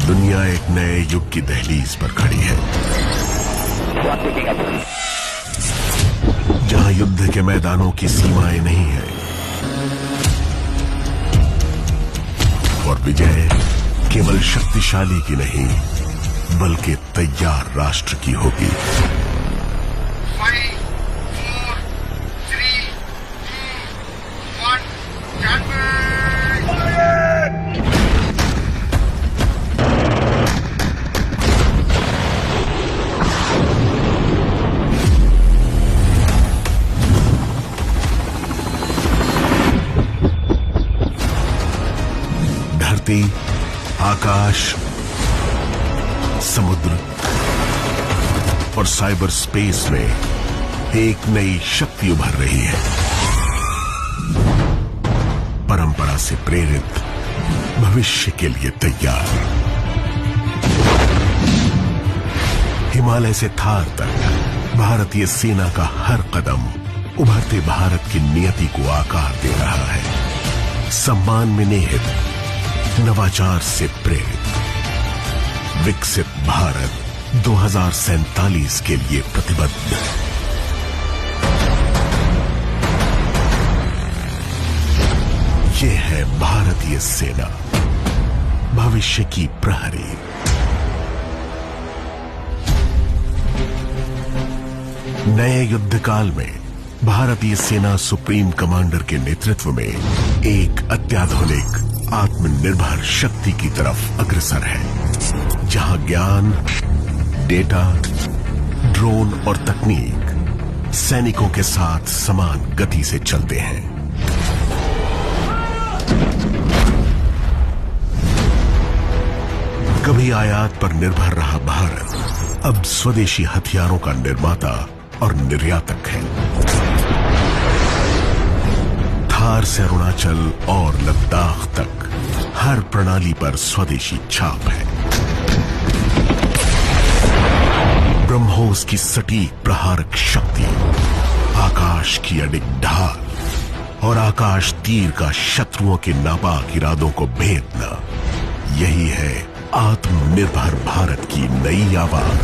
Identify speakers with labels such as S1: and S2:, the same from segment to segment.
S1: दुनिया एक नए युग की दहलीज पर खड़ी है, जहां युद्ध के मैदानों की सीमाएं नहीं है और विजय केवल शक्तिशाली की नहीं बल्कि तैयार राष्ट्र की होगी।
S2: 5, 4, 3, 2, 1, January!
S1: धरती, आकाश, समुद्र और साइबर स्पेस में एक नई शक्ति उभर रही है। परंपरा से प्रेरित, भविष्य के लिए तैयार। हिमालय से थार तक भारतीय सेना का हर कदम उभरते भारत की नियति को आकार दे रहा है। सम्मान में निहित, नवाचार से प्रेरित, विकसित भारत 2047 के लिए प्रतिबद्ध। ये है भारतीय सेना, भविष्य की प्रहरी। नए युद्ध काल में भारतीय सेना सुप्रीम कमांडर के नेतृत्व में एक अत्याधुनिक आत्मनिर्भर शक्ति की तरफ अग्रसर है, जहां ज्ञान, डेटा, ड्रोन और तकनीक सैनिकों के साथ समान गति से चलते हैं। कभी आयात पर निर्भर रहा भारत अब स्वदेशी हथियारों का निर्माता और निर्यातक है। थार से अरुणाचल और लद्दाख तक हर प्रणाली पर स्वदेशी छाप है। ब्रह्मोस की सटीक प्रहारक शक्ति, आकाश की अडिग ढाल और आकाश तीर का शत्रुओं के नापाक इरादों को भेदना, यही है आत्मनिर्भर भारत की नई आवाज।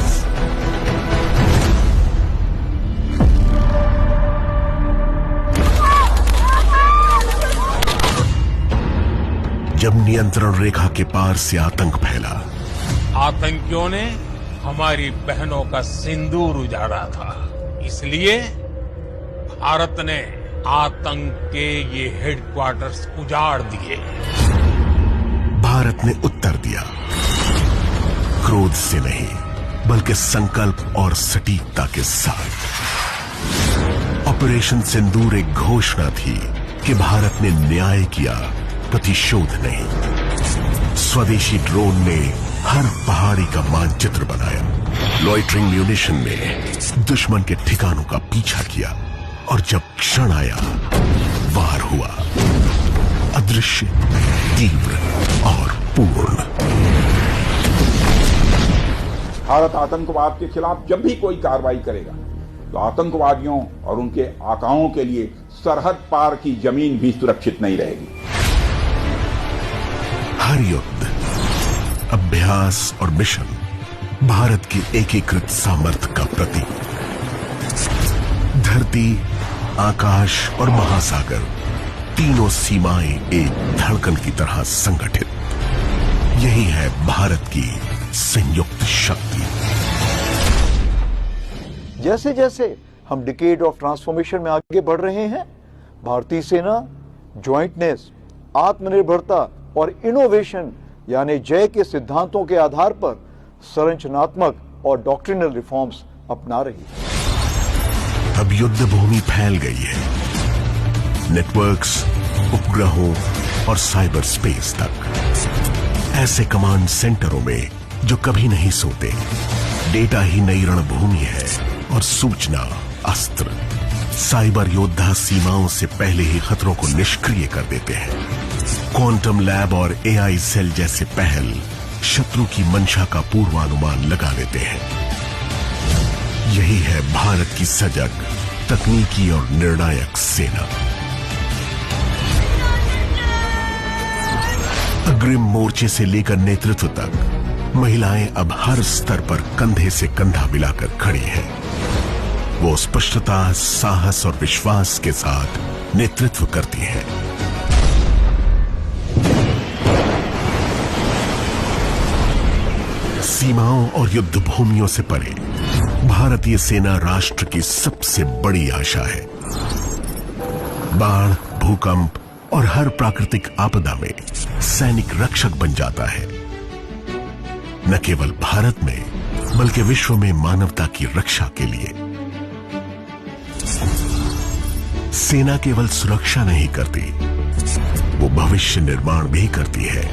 S1: जब नियंत्रण रेखा के पार से आतंक फैला,
S3: आतंकियों ने हमारी बहनों का सिंदूर उजाड़ा था, इसलिए भारत ने आतंक के ये हेडक्वार्टर्स उजाड़ दिए।
S1: भारत ने उत्तर दिया, क्रोध से नहीं बल्कि संकल्प और सटीकता के साथ। ऑपरेशन सिंदूर एक घोषणा थी कि भारत ने न्याय किया, प्रतिशोध नहीं। स्वदेशी ड्रोन ने हर पहाड़ी का मानचित्र बनाया, लॉइटरिंग म्यूनिशन ने दुश्मन के ठिकानों का पीछा किया और जब क्षण आया, वार हुआ, अदृश्य, तीव्र और पूर्ण।
S4: भारत आतंकवाद के खिलाफ जब भी कोई कार्रवाई करेगा तो आतंकवादियों और उनके आकाओं के लिए सरहद पार की जमीन भी सुरक्षित नहीं रहेगी।
S1: हर युद्ध, अभ्यास और मिशन भारत की एकीकृत सामर्थ्य का प्रतीक। धरती, आकाश और महासागर, तीनों सीमाएं एक धड़कन की तरह संगठित। यही है भारत की संयुक्त शक्ति।
S5: जैसे जैसे हम डिकेड ऑफ ट्रांसफॉर्मेशन में आगे बढ़ रहे हैं, भारतीय सेना ज्वाइंटनेस, आत्मनिर्भरता और इनोवेशन यानी जय के सिद्धांतों के आधार पर संरचनात्मक और डॉक्ट्रिनल रिफॉर्म्स अपना रही है।
S1: अब युद्ध भूमि फैल गई है, नेटवर्क्स, उपग्रहों और साइबर स्पेस तक। ऐसे कमांड सेंटरों में जो कभी नहीं सोते, डेटा ही नई रणभूमि है और सूचना अस्त्र। साइबर योद्धा सीमाओं से पहले ही खतरों को निष्क्रिय कर देते हैं। क्वांटम लैब और एआई सेल जैसे पहल शत्रु की मंशा का पूर्वानुमान लगा लेते हैं। यही है भारत की सजग, तकनीकी और निर्णायक सेना। अग्रिम मोर्चे से लेकर नेतृत्व तक महिलाएं अब हर स्तर पर कंधे से कंधा मिलाकर खड़ी हैं। वो स्पष्टता, साहस और विश्वास के साथ नेतृत्व करती हैं। सीमाओं और युद्ध भूमियों से परे भारतीय सेना राष्ट्र की सबसे बड़ी आशा है। बाढ़, भूकंप और हर प्राकृतिक आपदा में सैनिक रक्षक बन जाता है। न केवल भारत में बल्कि विश्व में मानवता की रक्षा के लिए। सेना केवल सुरक्षा नहीं करती, वो भविष्य निर्माण भी करती है।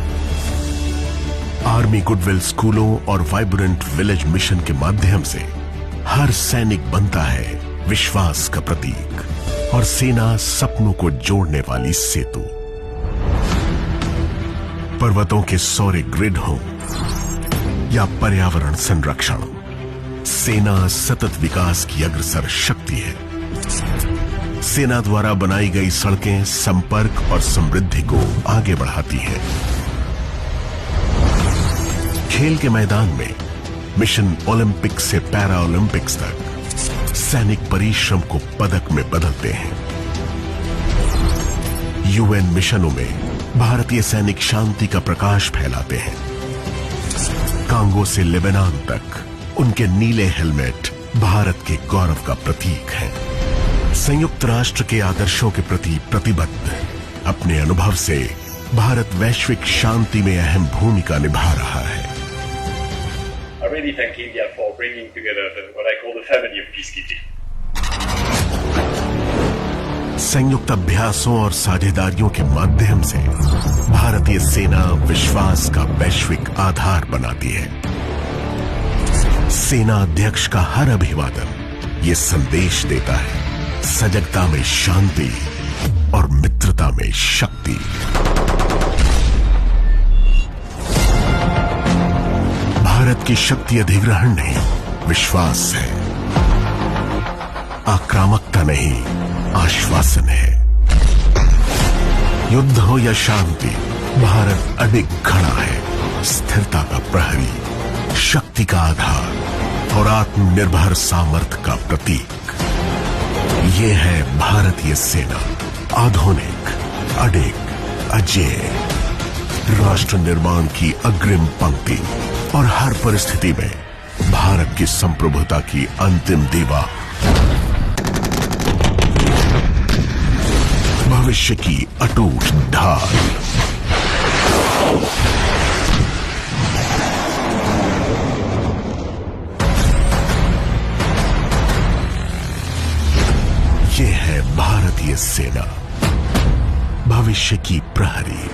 S1: आर्मी गुडविल स्कूलों और वाइब्रेंट विलेज मिशन के माध्यम से हर सैनिक बनता है विश्वास का प्रतीक और सेना सपनों को जोड़ने वाली सेतु। पर्वतों के सौर्य ग्रिड हो या पर्यावरण संरक्षण, सेना सतत विकास की अग्रसर शक्ति है। सेना द्वारा बनाई गई सड़कें संपर्क और समृद्धि को आगे बढ़ाती हैं। खेल के मैदान में मिशन ओलंपिक से पैरा ओलंपिक्स तक सैनिक परिश्रम को पदक में बदलते हैं। यूएन मिशनों में भारतीय सैनिक शांति का प्रकाश फैलाते हैं। कांगो से लेबनान तक उनके नीले हेलमेट भारत के गौरव का प्रतीक है। संयुक्त राष्ट्र के आदर्शों के प्रति प्रतिबद्ध अपने अनुभव से भारत वैश्विक शांति में अहम भूमिका निभा रहा है।
S6: I really thank India for bringing together what I call the family of peacekeeping.
S1: संयुक्त अभ्यासों और साझेदारियों के माध्यम से भारतीय सेना विश्वास का वैश्विक आधार बनाती है। सेना अध्यक्ष का हर अभिवादन ये संदेश देता है, सजगता में शांति और मित्रता में शक्ति। भारत की शक्ति अधिग्रहण नहीं, विश्वास है। आक्रामकता नहीं, आश्वासन है। युद्ध हो या शांति, भारत अडिग खड़ा है। स्थिरता का प्रहरी, शक्ति का आधार और आत्मनिर्भर सामर्थ्य का प्रतीक। ये है भारतीय सेना, आधुनिक, अडिग, अजेय, राष्ट्र निर्माण की अग्रिम पंक्ति और हर परिस्थिति में भारत की संप्रभुता की अंतिम दीवार। भविष्य की अटूट ढाल। ये है भारतीय सेना, भविष्य की प्रहरी।